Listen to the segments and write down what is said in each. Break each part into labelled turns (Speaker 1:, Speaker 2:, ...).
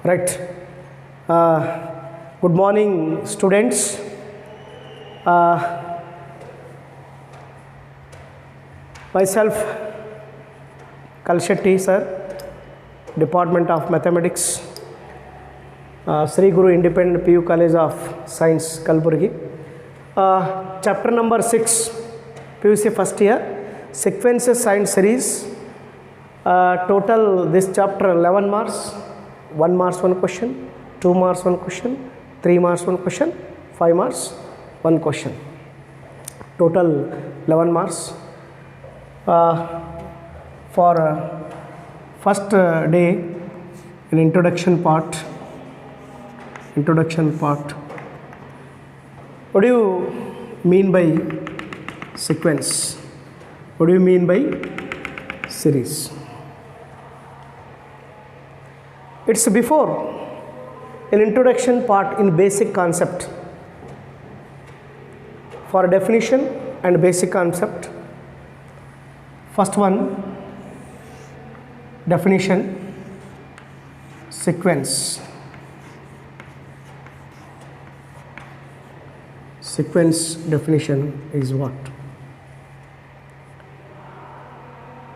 Speaker 1: Right. Good morning, students. Myself, Kalshetti sir, Department of Mathematics, Sri Guru Independent PU College of Science, Kalburgi. Chapter number 6, PUC first year, Sequences Science Series. Total this chapter 11 marks, 1 marks 1 question, 2 marks 1 question, 3 marks 1 question, 5 marks 1 question. Total 11 marks. For first day in introduction part, what do you mean by sequence? What do you mean by series? It's before an introduction part in basic concept. For definition and basic concept, first one, definition, sequence. Sequence definition is what?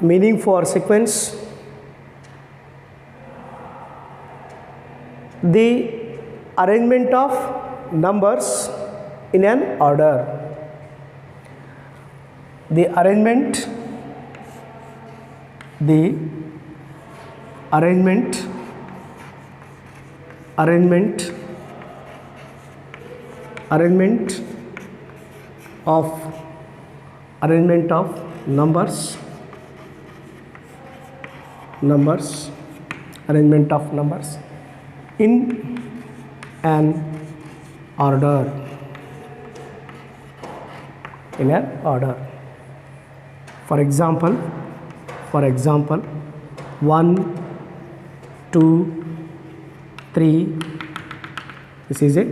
Speaker 1: Meaning for sequence: the arrangement of numbers in an order. The arrangement of numbers in an order. For example, 1, 2, 3. This is a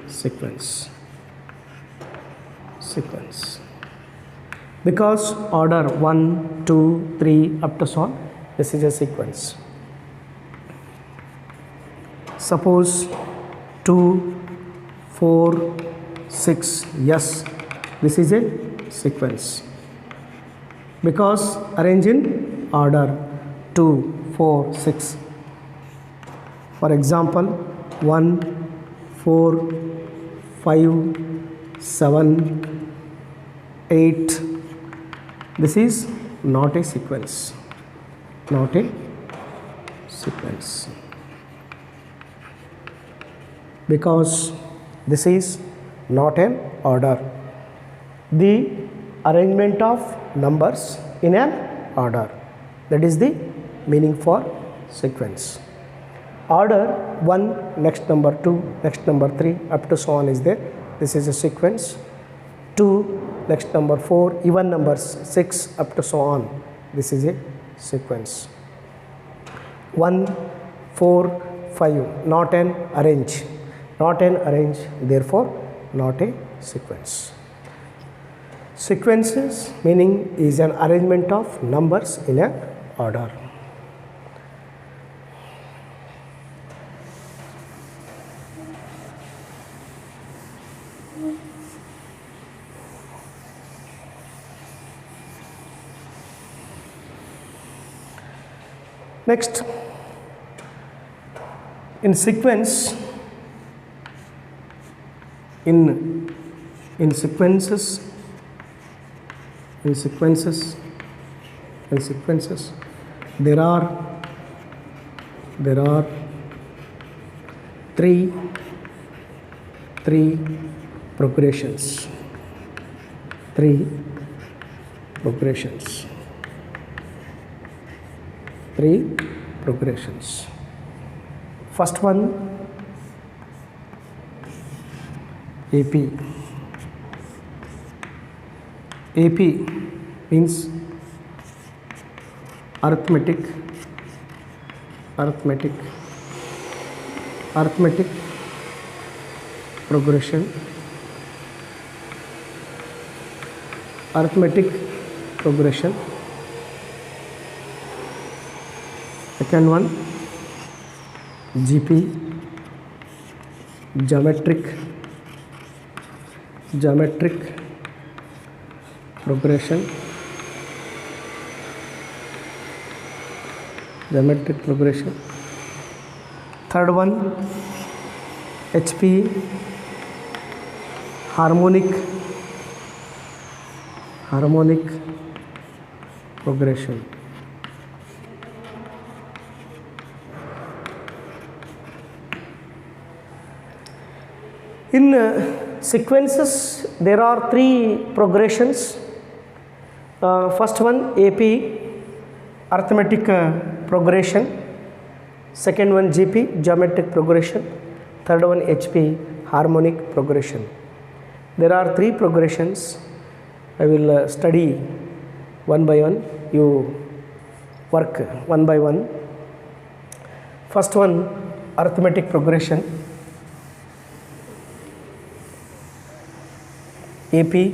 Speaker 1: sequence. Because order 1, 2, 3 up to so on, this is a sequence. Suppose 2, 4, 6. Yes, this is a sequence. Because arrange in order 2, 4, 6. For example, 1, 4, 5, 7, 8. This is not a sequence. Because this is not an order. The arrangement of numbers in an order, that is the meaning for sequence. Order 1, next number 2, next number 3 up to so on is there. This is a sequence. 2, next number 4, even numbers 6 up to so on, this is a sequence. 1, 4, 5, not an arrange, therefore not a sequence. Sequences meaning is an arrangement of numbers in an order. Next, in sequences, there are three progressions. First one, AP. AP means arithmetic progression. Second one, GP, geometric progression, third one HP, harmonic progression. In sequences, there are three progressions. First one AP, arithmetic progression. Second one GP, geometric progression. Third one HP, harmonic progression. There are three progressions. I will study one by one. You work one by one. First one, arithmetic progression. AP,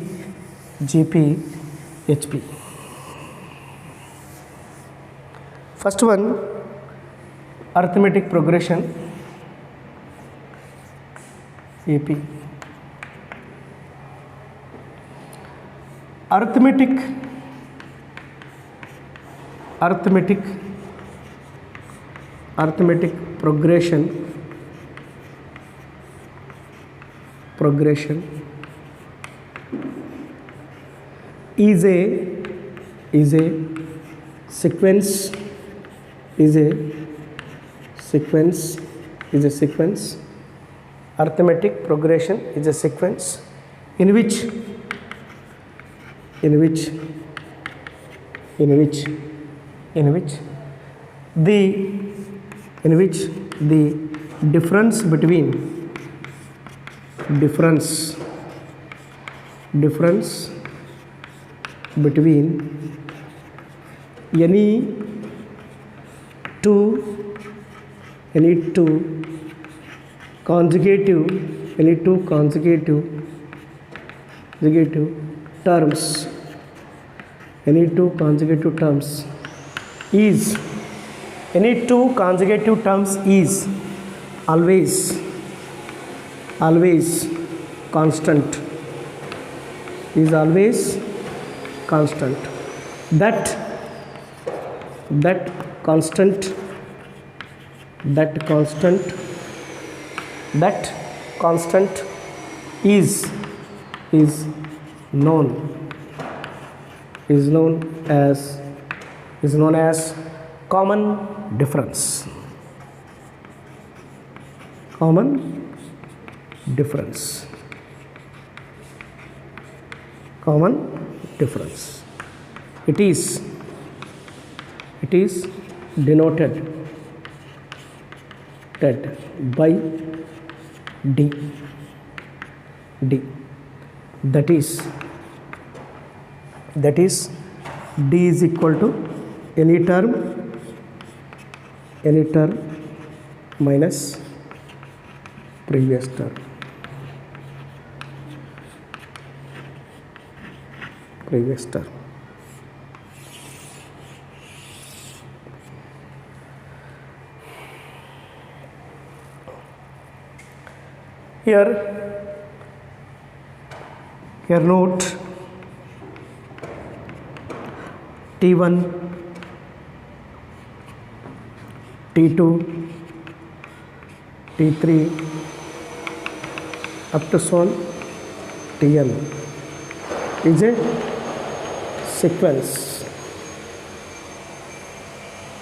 Speaker 1: GP, HP. First one, arithmetic progression. AP. Arithmetic progression is a sequence arithmetic progression is a sequence in which the difference between any two consecutive terms is always constant, that constant is known as common difference. It is denoted by D. That is D is equal to any term minus previous term. Here note T1, T2, T3 up to so on Tn is a sequence.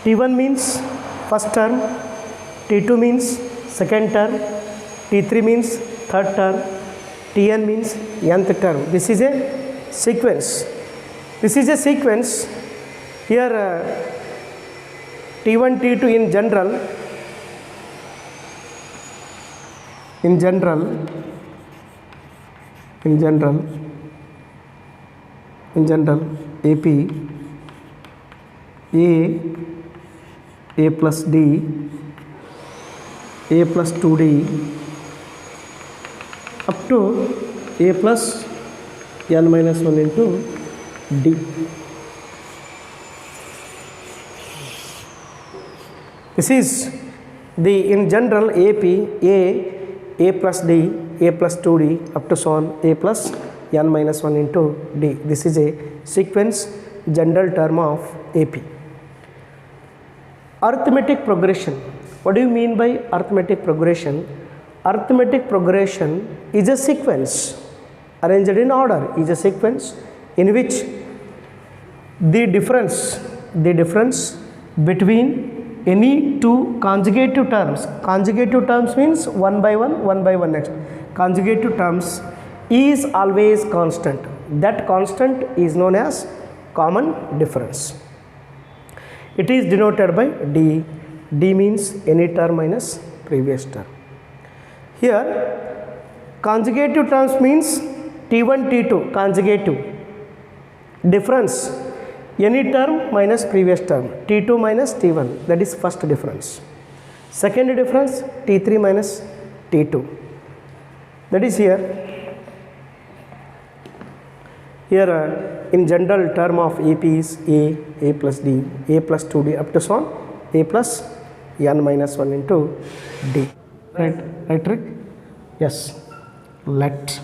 Speaker 1: T1 means first term, T2 means second term, T3 means third term, Tn means nth term. This is a sequence. Here T1, T2 in general AP A plus D, A plus 2D up to A plus n minus 1 into D. in general AP, A plus D, A plus 2D up to so on, A plus n minus 1 into D. This is a sequence general term of AP. Arithmetic progression. What do you mean by arithmetic progression? Arithmetic progression is a sequence arranged in order, is a sequence in which the difference between any two conjugative terms means one by one next, conjugative terms is always constant. That constant is known as common difference. It is denoted by D. D means any term minus previous term. Here conjugative terms means T1, T2 conjugative. Difference any term minus previous term, T2 minus T1, that is first difference. Second difference T3 minus T2, that is here. Here in general term of AP is A plus D, A plus 2D up to so on, A plus n minus 1 into D. Right trick? Yes. Let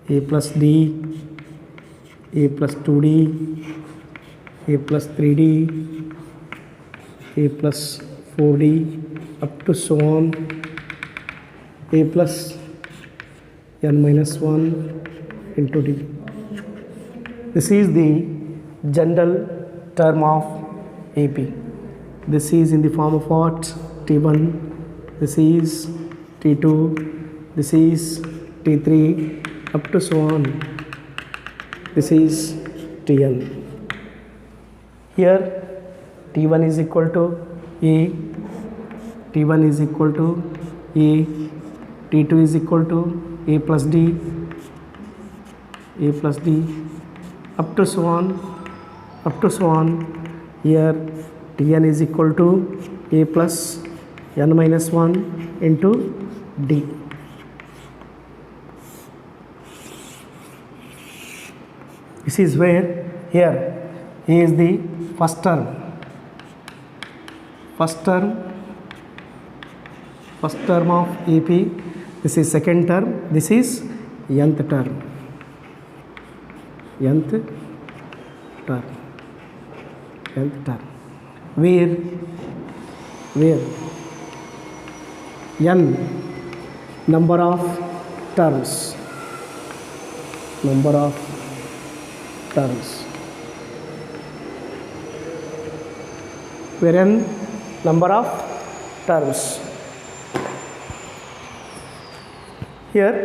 Speaker 1: A plus D, A plus 2D, A plus 3D, A plus 4D up to so on, A plus n minus 1 into D. This is the general term of AP. This is in the form of what? T1, this is T2, this is T3 up to so on, this is Tn. Here T1 is equal to A, T1 is equal to A, T2 is equal to A plus D, A plus D up to so on, here Tn is equal to A plus n minus 1 into D. This is where here A is the first term of AP, this is second term, this is nth term, where n number of terms, where n number of terms. Here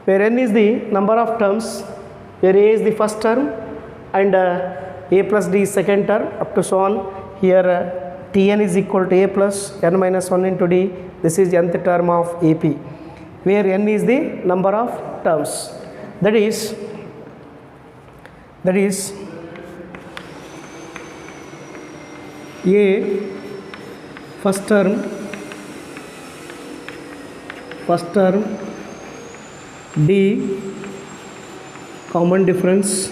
Speaker 1: where n is the number of terms, where A is the first term and A plus D is second term up to so on, here Tn is equal to A plus n minus 1 into D, this is nth term of AP, where n is the number of terms, that is A first term, D common difference,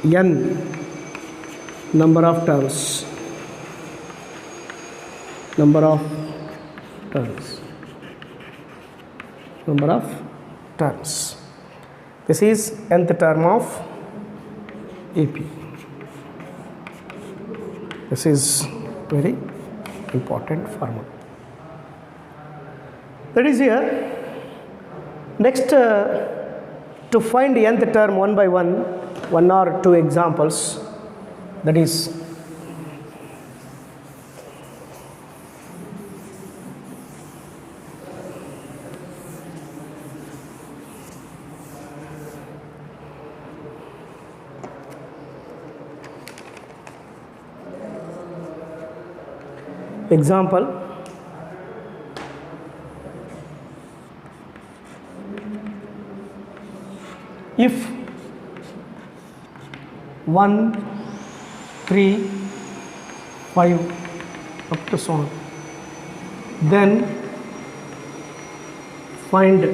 Speaker 1: n number of terms, This is nth term of AP. This is very important formula. That is here. Next, to find the nth term one by one or two examples, that is example. If 1, 3, 5 up to so on, then find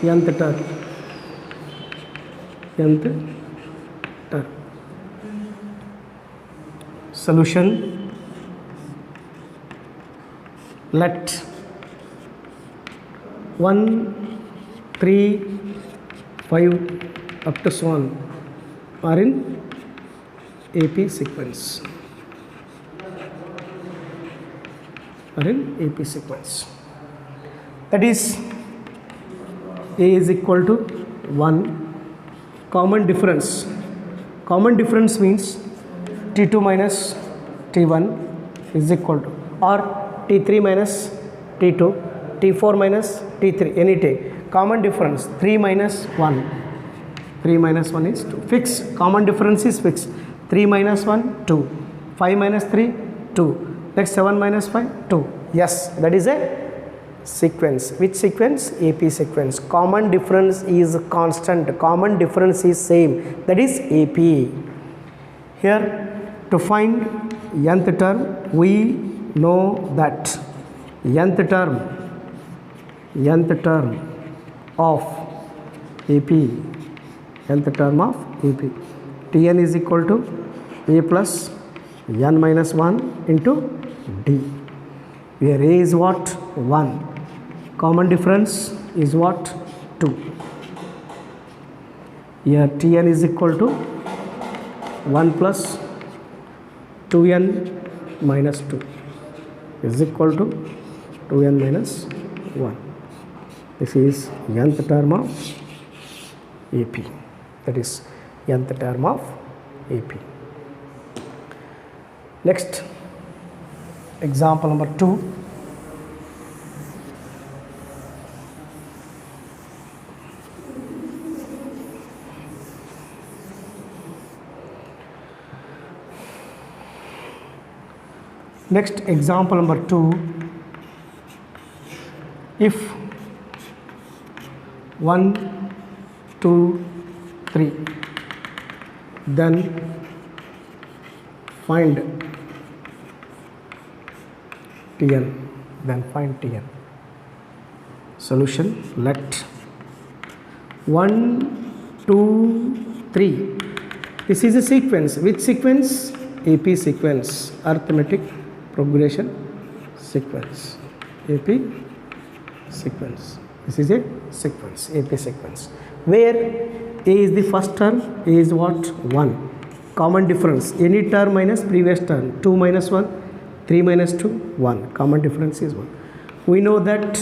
Speaker 1: nth term, nth term. Solution: let 1, 3, 5 up to so on are in AP sequence. That is, A is equal to 1. Common difference. Common difference means T2 minus T1 is equal to, or T3 minus T2, T4 minus T3, any take. Common difference 3 minus 1. 3 minus 1 is 2. Fixed. Common difference is fixed. 3 minus 1, 2. 5 minus 3, 2. Next 7 minus 5, 2. Yes, that is a sequence. Which sequence? AP sequence. Common difference is constant. Common difference is same. That is AP. Here, to find nth term, we know that nth term of AP, nth term of AP, Tn is equal to A plus n minus 1 into D, where A is what? 1. Common difference is what? 2. Here Tn is equal to 1 plus 2n minus 2 is equal to 2n minus 1. This is nth term of AP. That is nth term of AP. Next, example number 2. Next, example number 2. If 1, 2, 3, then find Tn. Solution: let 1, 2, 3. This is a sequence. Which sequence? AP sequence, arithmetic progression sequence. AP sequence. This is a sequence, AP sequence, where A is the first term. A is what? 1. Common difference, any term minus previous term. 2 minus 1, 3 minus 2, 1. Common difference is 1. We know that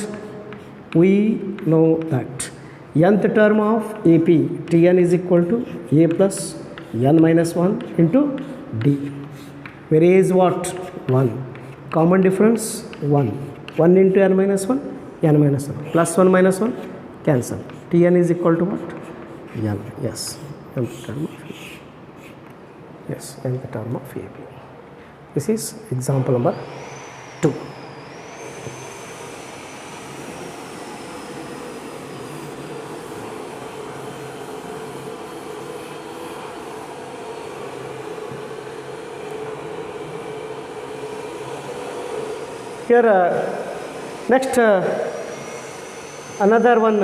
Speaker 1: nth term of AP, Tn is equal to A plus n minus 1 into D, where A is what? 1. Common difference 1. 1 into n minus 1, n minus 1. Plus 1 minus 1, cancel. Tn is equal to what? N. Yes, nth term of AP. Yes, nth term of AP. This is example number 2. Here, next, another one,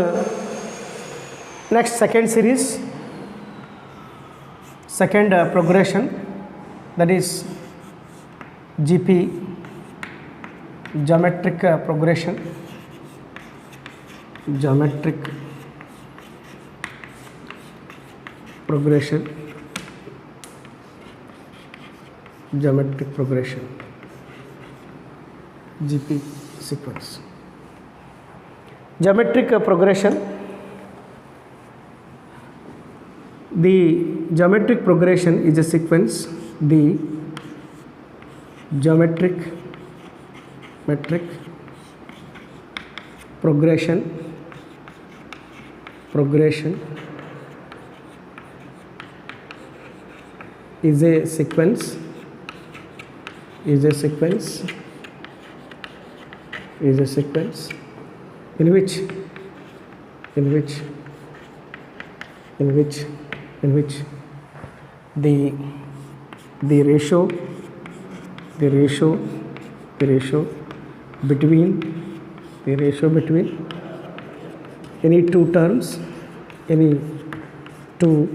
Speaker 1: next second series, second progression, that is GP, geometric progression, geometric progression, GP sequence. Geometric progression. The geometric progression is a sequence. The geometric progression is a sequence in which the ratio between any two terms, any two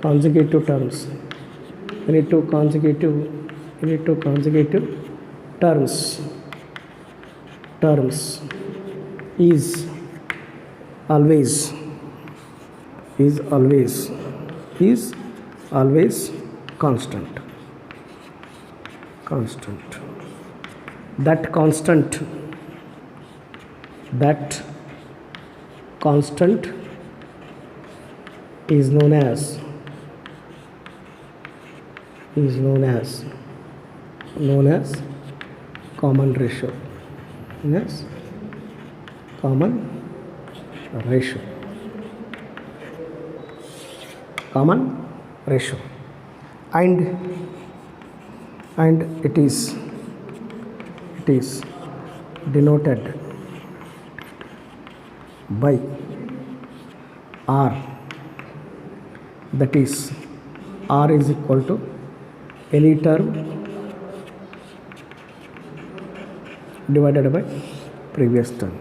Speaker 1: consecutive terms, any two consecutive terms is always constant. That constant is known as common ratio. Yes, common ratio. And it is denoted by R. That is, R is equal to any term divided by previous term.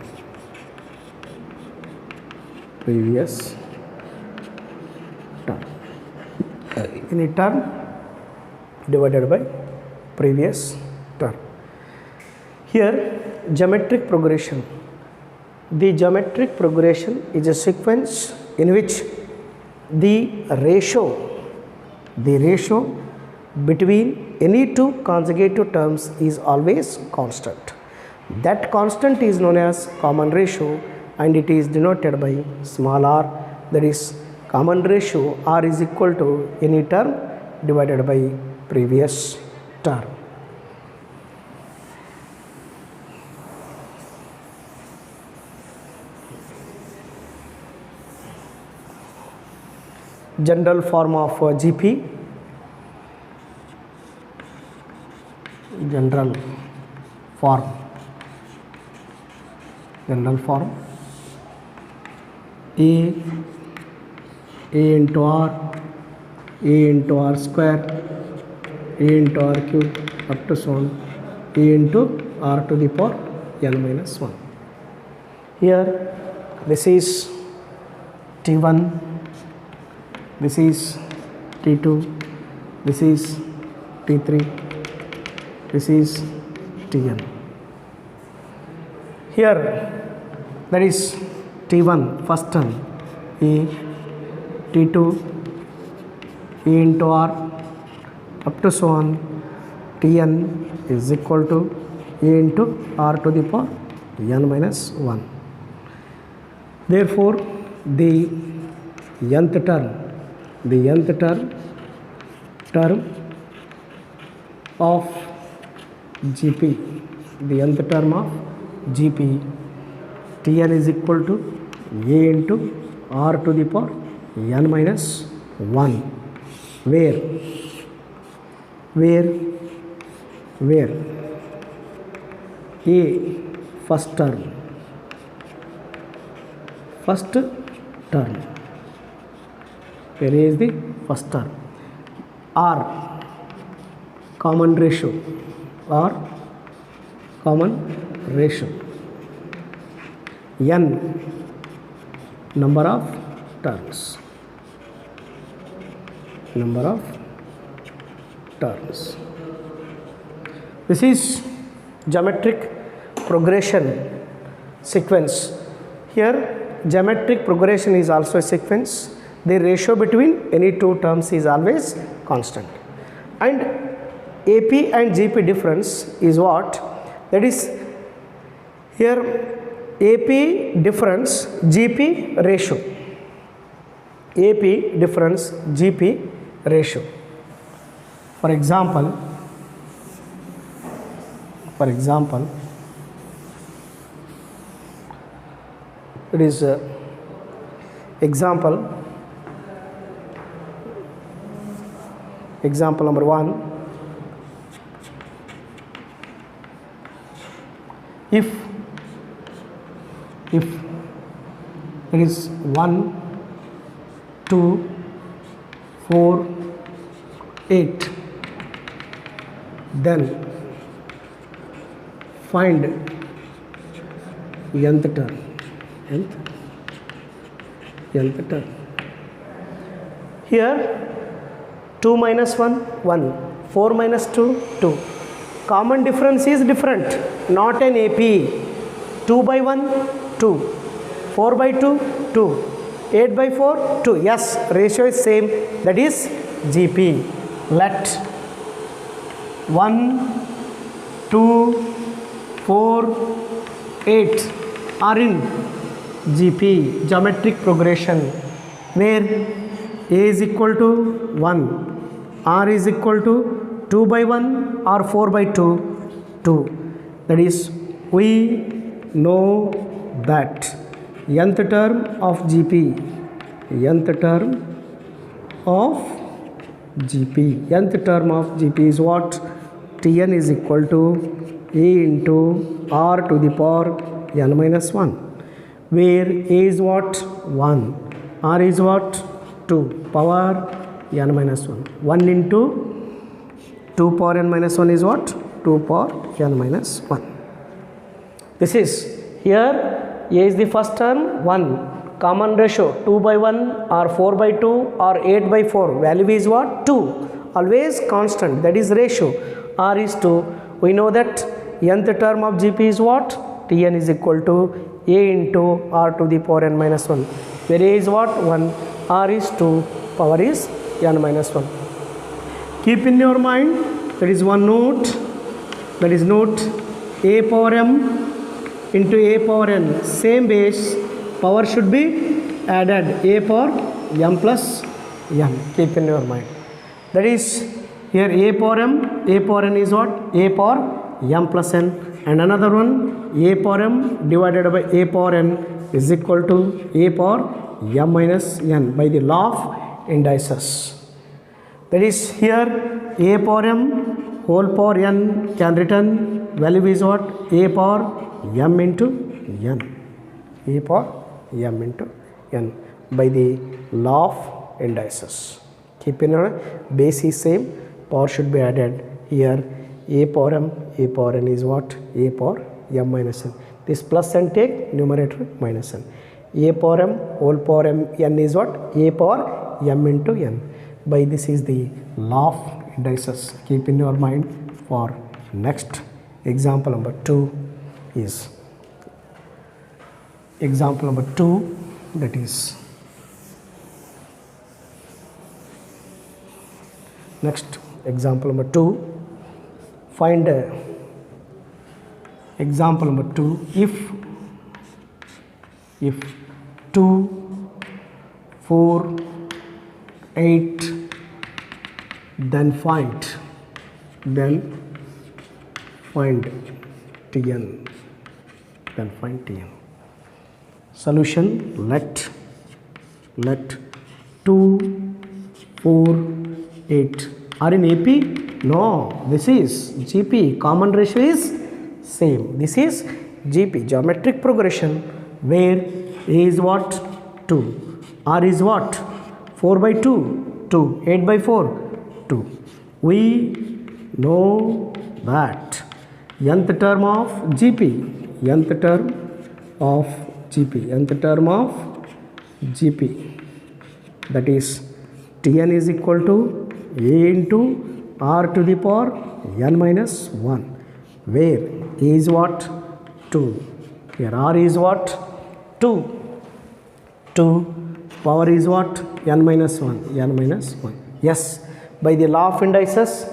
Speaker 1: Any term divided by previous term. Here, geometric progression. The geometric progression is a sequence in which the ratio between any two consecutive terms is always constant. That constant is known as common ratio, and it is denoted by small r. That is, common ratio R is equal to any term divided by previous term. General form of GP. General form A into R, A into R square, A into R cube, up to so on, A into R to the power n minus 1. Here, this is T1, this is T2, this is T3, this is Tn. Here, that is T1 first term, A, T2, A into R, up to so on, Tn is equal to A into R to the power n minus 1. Therefore, the nth term of GP, Tn is equal to A into R to the power n minus 1, where A first term, where A is the first term, R common ratio, n number of terms. This is geometric progression sequence. Here, geometric progression is also a sequence. The ratio between any two terms is always constant. And AP and GP difference is what? That is, here AP difference, GP ratio. AP difference, GP ratio. For example, it is example number 1. If it is 1, 2, 4, 8, then find nth term. nth term. Here 2 minus 1, 1, 4 minus 2, 2. Common difference is different, not an AP. 2 by 1, 2. 4 by 2, 2. 8 by 4, 2. Yes, ratio is same, that is GP. Let 1, 2, 4, 8 are in GP, geometric progression, where A is equal to 1, R is equal to 2 by 1 or 4 by 2, 2. That is, we know that nth term of GP, nth term of GP, nth term of GP is what? Tn is equal to A into R to the power n minus 1, where A is what? 1, R is what? 2, power n minus 1. 1 into 2 power n minus 1 is what? 2 power n minus 1. This is, here A is the first term, 1, common ratio 2 by 1 or 4 by 2 or 8 by 4, value is what? 2, always constant, that is ratio. R is 2, we know that nth term of GP is what? Tn is equal to A into R to the power n minus 1, where A is what? 1, R is 2, power is n minus 1. Keep in your mind, there is one note, that is note A power m into A power n, same base, power should be added, A power m plus n. Keep in your mind. That is, here A power m, A power n is what? A power m plus n, and another one A power m divided by A power n is equal to A power m minus n by the law of indices. That is, here A power m whole power n can written value is what? A power m into n, A power m into n by the law of indices. Keep in mind, base is same, power should be added. Here A power m, A power n is what? A power m minus n. This plus n take numerator minus n. A power m whole power m n is what? A power m into n. By this is the law of indices. Keep in your mind for next example number 2 is example number 2, that is next example number 2. Find example number 2. If 2, 4, 8, then find Tn. Then find Tn. Solution: let 2, 4, 8 are in AP. No, this is GP. Common ratio is same. This is GP, geometric progression, where A is what? 2, R is what? 4 by 2, 2, 8 by 4, 2. We know that nth term of GP, nth term of GP, nth term of GP, that is Tn is equal to A into R to the power n minus 1, where A is what? 2, here R is what? 2, 2, power is what? n minus 1, n minus 1. Yes, by the law of indices,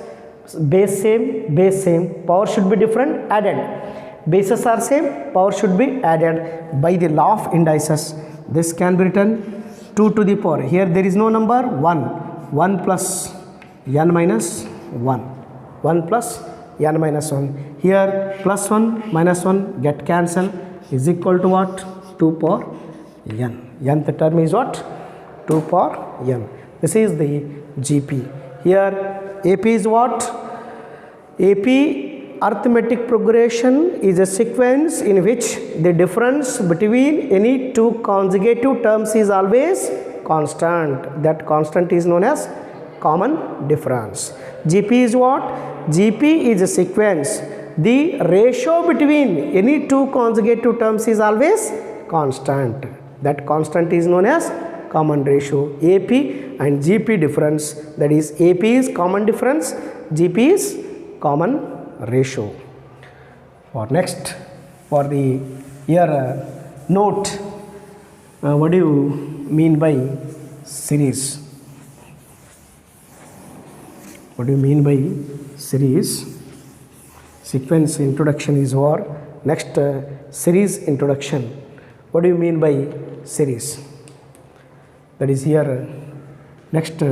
Speaker 1: base same, power should be different, added. Bases are same, power should be added. By the law of indices, this can be written 2 to the power. Here there is no number, 1 plus n minus 1, 1 plus n minus 1. Here plus 1 minus 1 get cancelled, is equal to what? 2 power n. Nth term is what? 2 power n. This is the GP. Here AP is what? AP arithmetic progression is a sequence in which the difference between any two consecutive terms is always constant. That constant is known as common difference. GP is what? GP is a sequence. The ratio between any two consecutive terms is always constant. That constant is known as common ratio. AP and GP difference, that is AP is common difference, GP is common ratio. For next, for the here note, what do you mean by series? What do you mean by series? Sequence introduction is over. Next, series introduction. What do you mean by series? That is here. Next,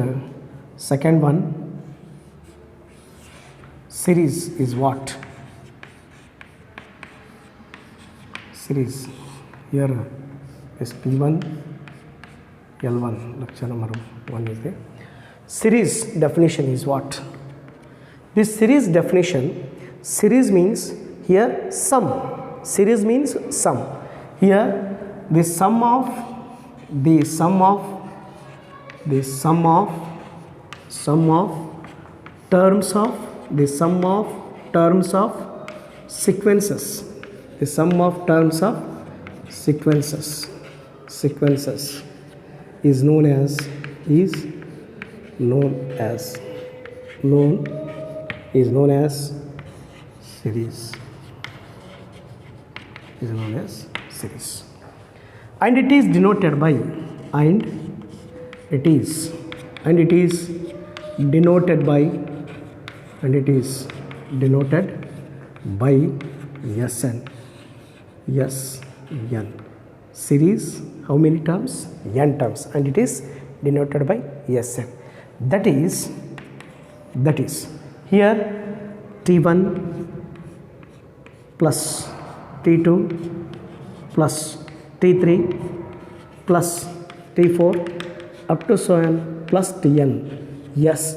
Speaker 1: second one. Series is what? Series. Here is P1, L1. Lecture number 1 is there. Series definition is what? This series definition, series means here sum. Series means sum. Here the sum of terms of sequences. The sum of terms of sequences is known as series. And it is denoted by SN. Series, how many terms? N terms, and it is denoted by SN. That is here T1 plus T2 plus T3 plus T4 up to so on plus Tn. Yes,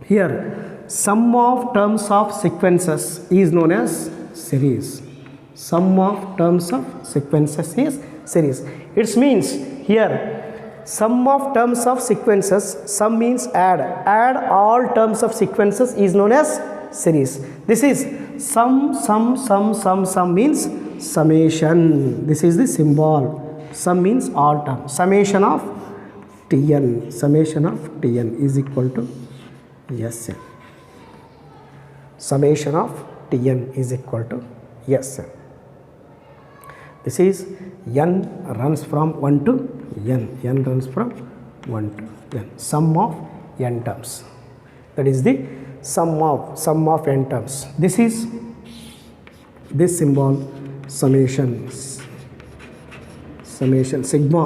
Speaker 1: here sum of terms of sequences is known as series. Sum of terms of sequences is series. It means here sum of terms of sequences, sum means add all terms of sequences is known as series. This is sum means summation. This is the symbol. Sum means all terms. Summation of Tn is equal to Sn. Summation of Tn is equal to Sn. This is n runs from 1 to n. N runs from 1 to n. Sum of n terms. That is the sum of n terms. This is this symbol summation. Sigma.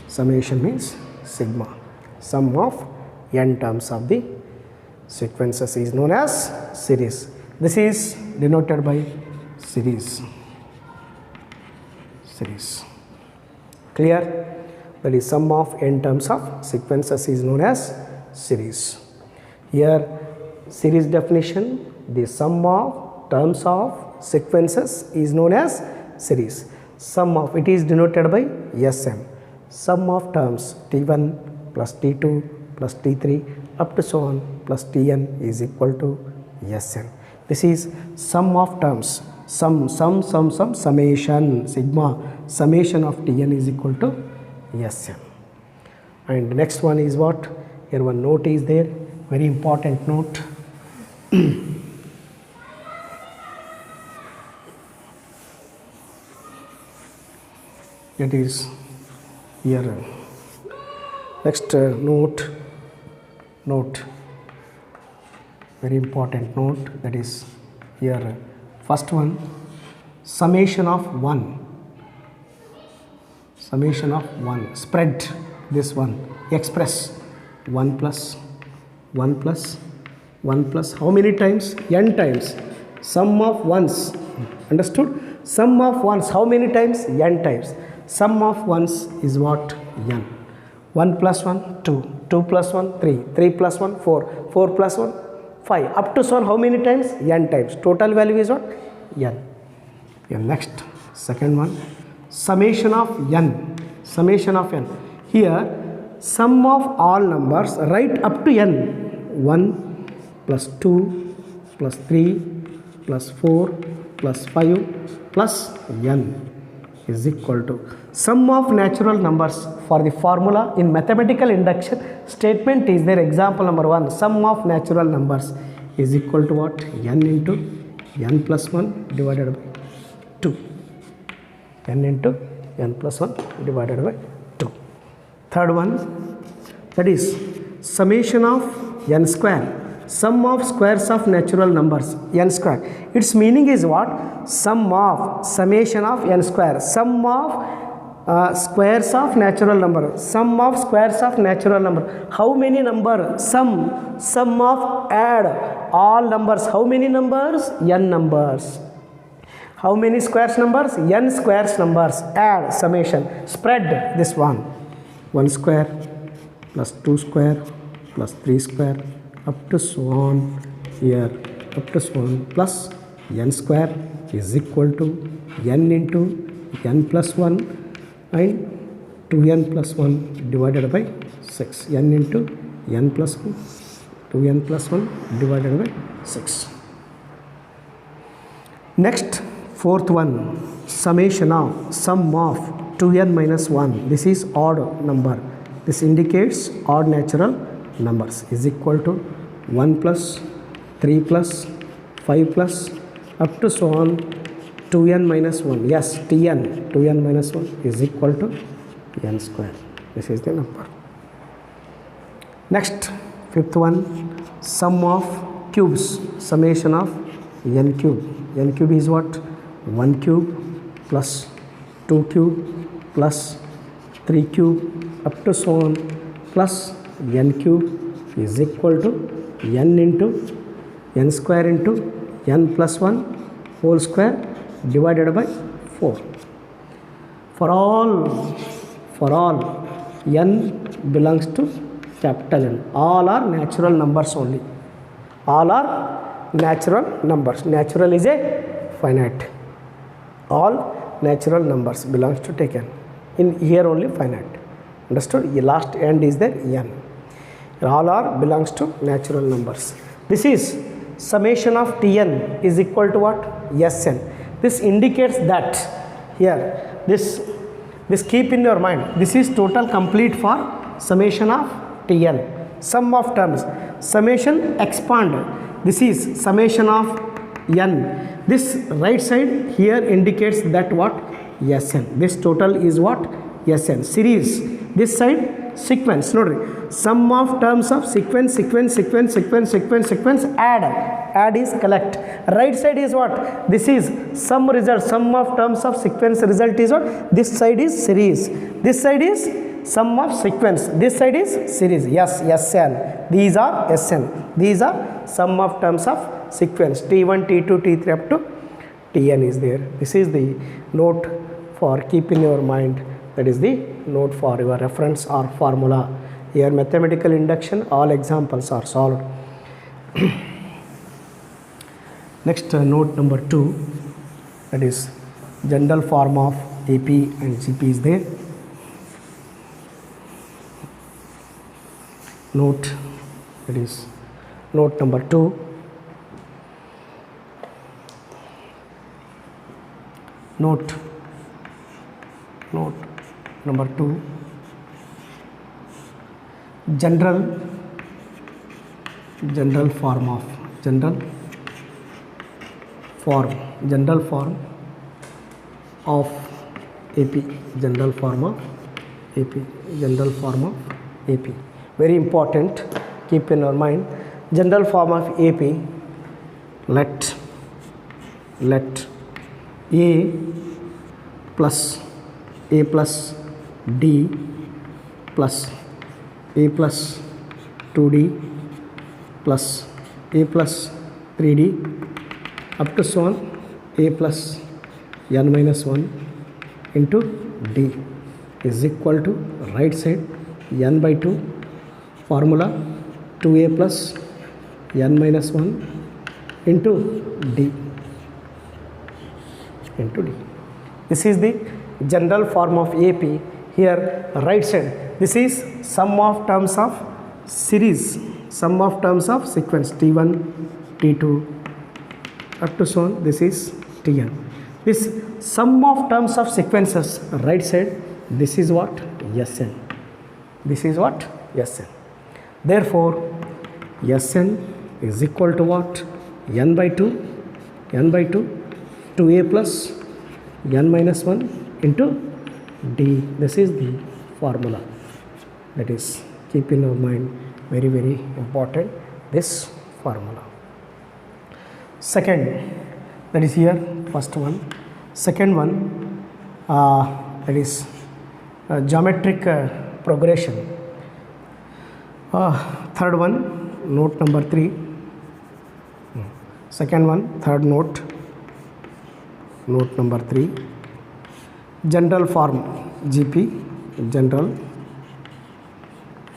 Speaker 1: Summation means sigma. Sum of n terms of the sequences is known as series. This is denoted by series. Clear? That is sum of n terms of sequences is known as series. Here series definition, the sum of terms of sequences is known as series. Sum of it is denoted by Sm. Sum of terms T1 plus T2 plus T3 up to so on plus Tn is equal to Sn. This is sum of terms. Summation, sigma, summation of Tn is equal to Sn. And next one is what? Here one note is there, very important note. It is here. Next note, very important note, that is here. First one, summation of 1. Spread this one. Express 1 plus how many times? N times. Sum of ones. Understood? Sum of ones how many times? N times. Sum of ones is what? N. 1 plus 1 2. 2 plus 1 3. 3 plus 1 4. 4 plus 1 5. Up to so on how many times? N times. Total value is what? N. Next, second one, summation of n. Here, sum of all numbers right up to n. 1 plus 2 plus 3 plus 4 plus 5 plus n. is equal to sum of natural numbers. For the formula in mathematical induction statement is there, example number 1, sum of natural numbers is equal to what? N into n plus 1 divided by 2. N into n plus 1 divided by 2. Third one, that is summation of n square, sum of squares of natural numbers, n square. Its meaning is what? Sum of, summation of n square, sum of squares of natural number, sum of squares of natural number. How many number? Sum of add all numbers. How many numbers? N numbers. How many squares numbers? N squares numbers. Add, summation. Spread this one. 1 square plus 2 square plus 3 square up to so on here, up to so on, plus n square is equal to n into n plus 1 and 2n plus 1 divided by 6. N into n plus 1, 2n plus 1 divided by 6. Next, fourth one, summation of sum of 2n minus 1. This is odd number. This indicates odd natural numbers is equal to 1 plus 3 plus 5 plus up to so on 2n minus 1. Yes, Tn, 2n minus 1 is equal to n square. This is the number. Next, fifth one, sum of cubes, summation of n cube. N cube is what? 1 cube plus 2 cube plus 3 cube up to so on plus n cube is equal to n into n square into n plus 1 whole square divided by 4. For all n belongs to capital N. All are natural numbers only. All are natural numbers. Natural is a finite. All natural numbers belongs to take n. In here only finite. Understood? The last end is there n. All are belongs to natural numbers. This is summation of Tn is equal to what? Sn. This indicates that here this keep in your mind. This is total complete for summation of Tn. Sum of terms. Summation expand. This is summation of n. This right side here indicates that what? Sn. This total is what? Sn. Series. This side sequence. Note. Sum of terms of sequence, add is collect. Right side is what? This is sum result. Sum of terms of sequence result is what? This side is series. This side is sum of sequence. This side is series. Yes, Sn. These are Sn. These are sum of terms of sequence. T1, T2, T3 up to Tn is there. This is the note for keep in your mind. That is the note for your reference or formula. Here mathematical induction, all examples are solved. Next, note number 2, that is general form of AP and GP is there. Note, that is note number 2. Note number 2, general form of AP, general form of AP. Very important, keep in your mind. General form of AP, let A plus D plus A plus 2D plus A plus 3D up to so on A plus n minus 1 into D is equal to right side n by 2 formula 2A plus n minus 1 into D. This is the general form of AP. Here right side, this is sum of terms of series, sum of terms of sequence T1, T2 up to so on. This is Tn. This sum of terms of sequences, right side, this is what? Sn. This is what? Sn. Therefore, Sn is equal to what? N by 2, 2a plus n minus 1 into d. This is the formula. That is, keep in your mind, very, very important, this formula. Second, that is here, first one. Second one, that is geometric progression. Third one, note number 3. Second one, third note number 3. General form GP, general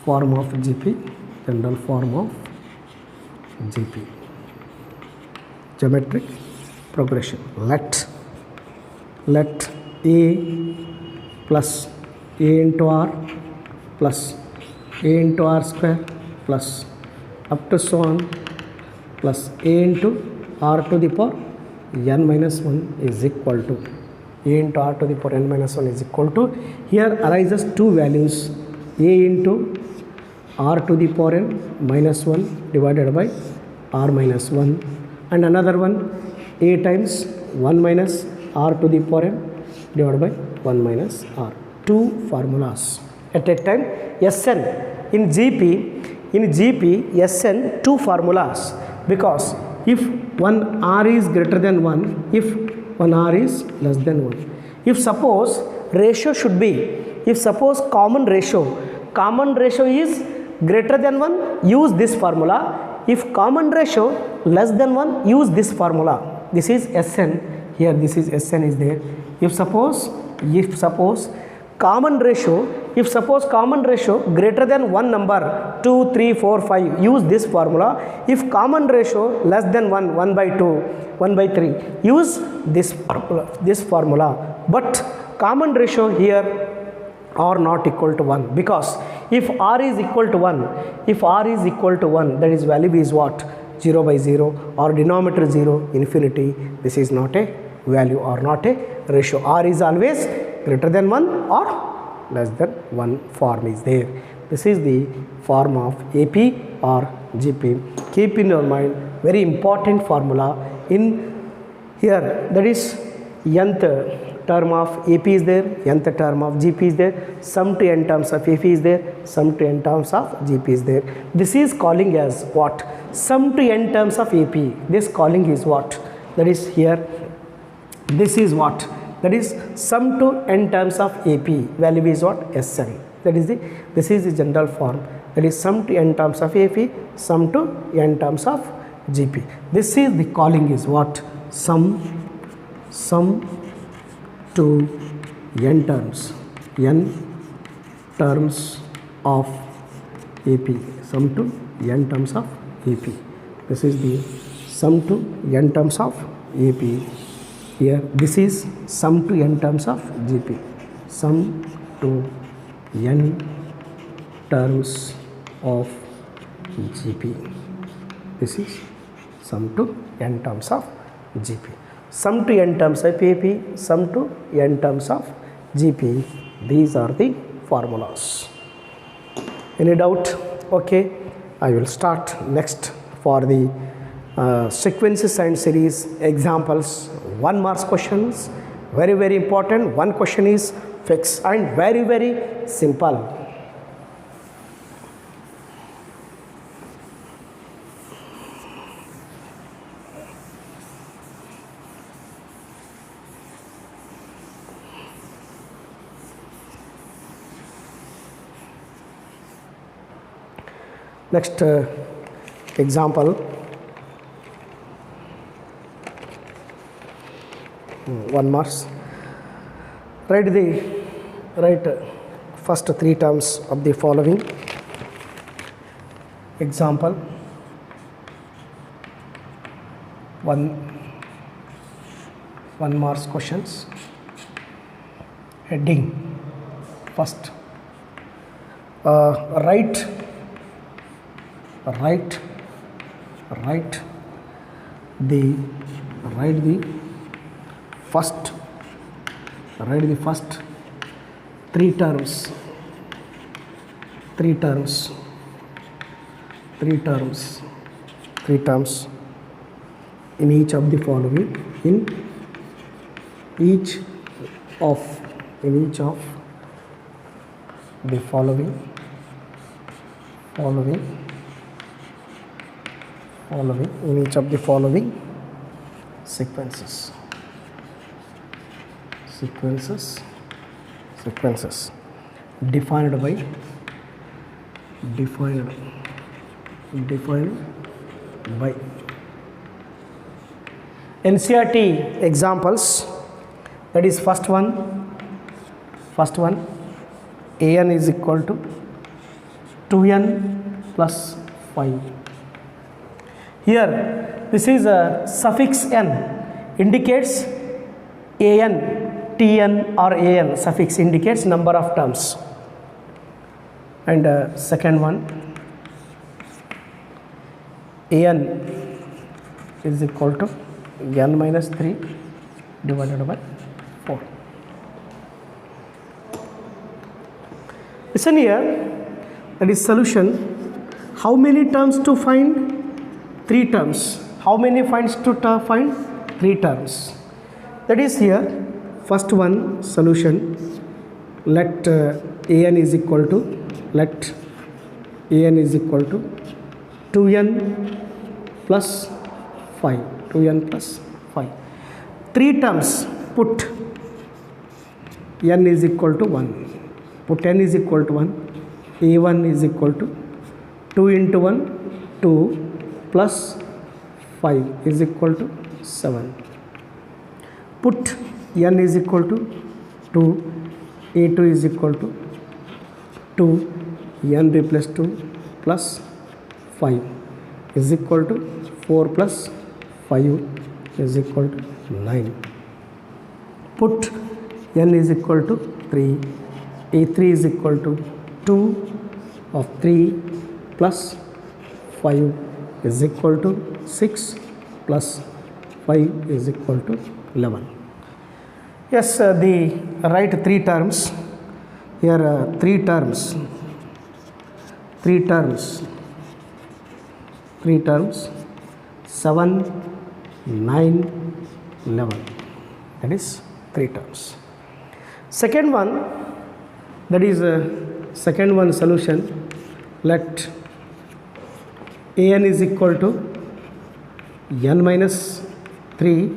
Speaker 1: form of GP, general form of GP. Geometric progression. Let A plus A into R plus A into R square plus up to so on plus A into R to the power n minus 1 is equal to A into R to the power n minus 1 is equal to, here arises two values, A into R to the power n minus 1 divided by R minus 1, and another one A times 1 minus R to the power n divided by 1 minus R. Two formulas at a time. Sn in GP Sn two formulas, because if one R is greater than 1, if one R is less than 1, if suppose ratio should be, if suppose common ratio is greater than 1, use this formula. If common ratio less than 1, use this formula. This is Sn. Here this is Sn is there. If suppose common ratio greater than one number, 2, 3, 4, 5, use this formula. If common ratio less than 1, 1 by 2, 1 by 3, use this formula. But common ratio here are not equal to 1, because if R is equal to 1, that is value is what? 0 by 0, or denominator 0, infinity. This is not a value or not a ratio. R is always greater than 1 or less than 1 form is there. This is the form of AP or GP. Keep in your mind, very important formula in here, that is nth term of AP is there, nth term of GP is there, sum to n terms of AP is there, sum to n terms of GP is there. This is calling as what? Sum to n terms of AP. This calling is what? That is here, this is what? That is sum to n terms of AP. Value is what? Sn. That is this is the general form. That is sum to n terms of AP, sum to n terms of GP. This is the calling is what? Sum to n terms of AP, sum to n terms of AP. This is the sum to n terms of AP. Here this is sum to n terms of GP, sum to n terms of GP. This is sum to n terms of GP. Sum to n terms of AP, sum to n terms of GP. These are the formulas. Any doubt? Okay, I will start next for the sequences and series examples. 1 mark questions, very, very important. One question is fixed and very, very simple. Next example, 1 marks. Write first 3 terms of the following. Example 1 marks questions. Heading first. Write the first, write the first three terms in each of the following, in each of the following sequences defined by NCERT examples. That is first one an is equal to 2n plus 5. Here this is a suffix n indicates an, tn or an suffix indicates number of terms. And second one, an is equal to n minus 3 divided by 4. Listen here, that is solution. How many terms to find? 3 terms. How many finds to find? 3 terms. That is here, first one solution. Let an is equal to 2n plus 5. 3 terms, put n is equal to 1. Put n is equal to 1. a1 is equal to 2 into 1, 2 plus 5 is equal to 7. Put n is equal to 2. a2 is equal to 2. n replace 2 plus 5 is equal to 4 plus 5 is equal to 9. Put n is equal to 3. a3 is equal to 2 of 3 plus 5 is equal to 6 plus 5 is equal to 11. Yes, the write 3 terms. Here 3 terms 7, 9, 11. That is 3 terms. Second one, that is second one solution. Let an is equal to n minus 3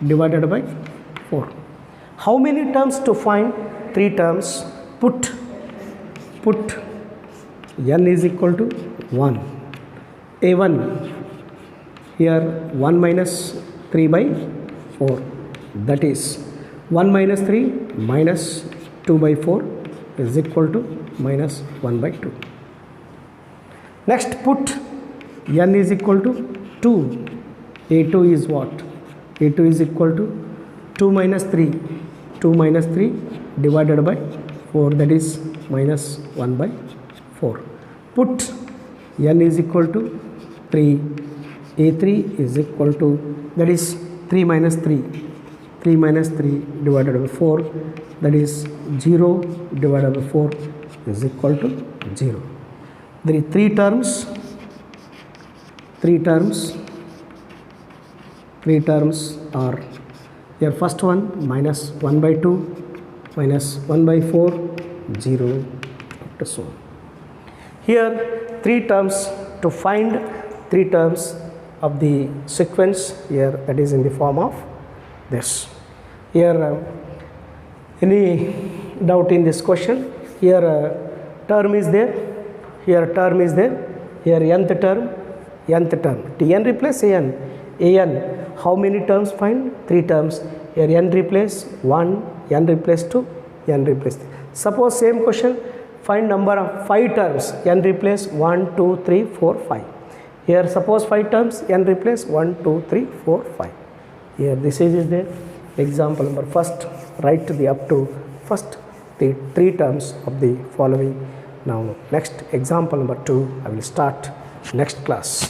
Speaker 1: divided by 4. How many terms to find? 3 terms. Put n is equal to 1. a1, here 1 minus 3 by 4, that is 1 minus 3 minus 2 by 4 is equal to minus 1 by 2. Next, put n is equal to 2. a2 is what? a2 is equal to 2 minus 3 divided by 4, that is minus 1 by 4. Put n is equal to 3. a3 is equal to, that is 3 minus 3 divided by 4, that is 0 divided by 4 is equal to 0. There are 3 terms. 3 terms are here, first one minus 1 by 2 minus 1 by 4, 0 to so on. Here 3 terms to find 3 terms of the sequence here, that is in the form of this. Here any doubt in this question? Here term is there, here term is there, here nth term, tn replace an, how many terms find? 3 terms. Here n replace 1, n replace 2, n replace 3. Suppose same question, find number of 5 terms, n replace 1, 2, 3, 4, 5. Here suppose 5 terms, n replace 1, 2, 3, 4, 5. Here this is there. Example number first, write the up to first the 3 terms of the following. Now next example number 2 I will start next class.